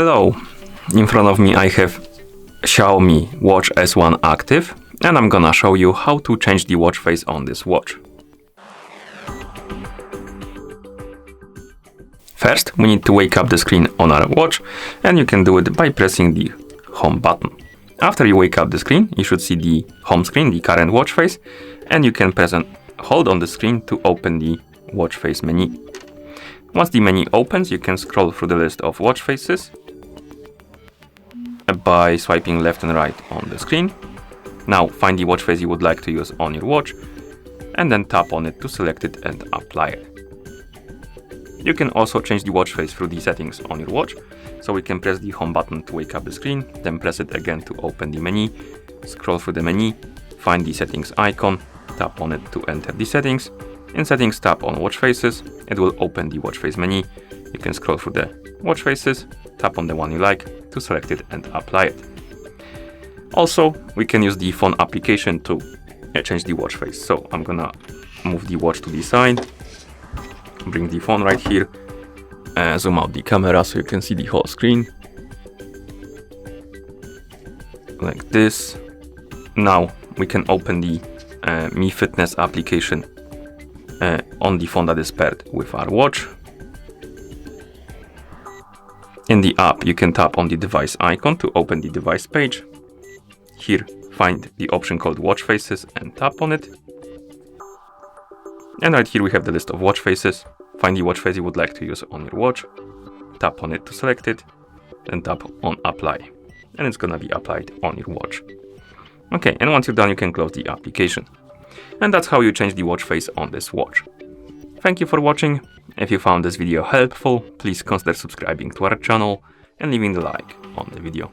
Hello, in front of me I have Xiaomi Watch S1 Active, and I'm gonna show you how to change the watch face on this watch. First, we need to wake up the screen on our watch, and you can do it by pressing the home button. After you wake up the screen, you should see the home screen, the current watch face, and you can press and hold on the screen to open the watch face menu. Once the menu opens, you can scroll through the list of watch faces by swiping left and right on the screen. Now find the watch face you would like to use on your watch and then tap on it to select it and apply it. You can also change the watch face through the settings on your watch. So we can press the home button to wake up the screen, then press it again to open the menu, scroll through the menu, find the settings icon, tap on it to enter the settings. In settings, tap on watch faces, it will open the watch face menu. You can scroll through the watch faces, tap on the one you like to select it and apply it. Also, we can use the phone application to change the watch face. So I'm gonna move the watch to the side, bring the phone right here, zoom out the camera so you can see the whole screen. Like this. Now we can open the Mi Fitness application on the phone that is paired with our watch. In the app, you can tap on the device icon to open the device page. Here, find the option called Watch Faces and tap on it. And right here we have the list of watch faces. Find the watch face you would like to use on your watch. Tap on it to select it, then tap on Apply. And it's gonna be applied on your watch. Okay, and once you're done, you can close the application. And that's how you change the watch face on this watch. Thank you for watching. If you found this video helpful, please consider subscribing to our channel and leaving a like on the video.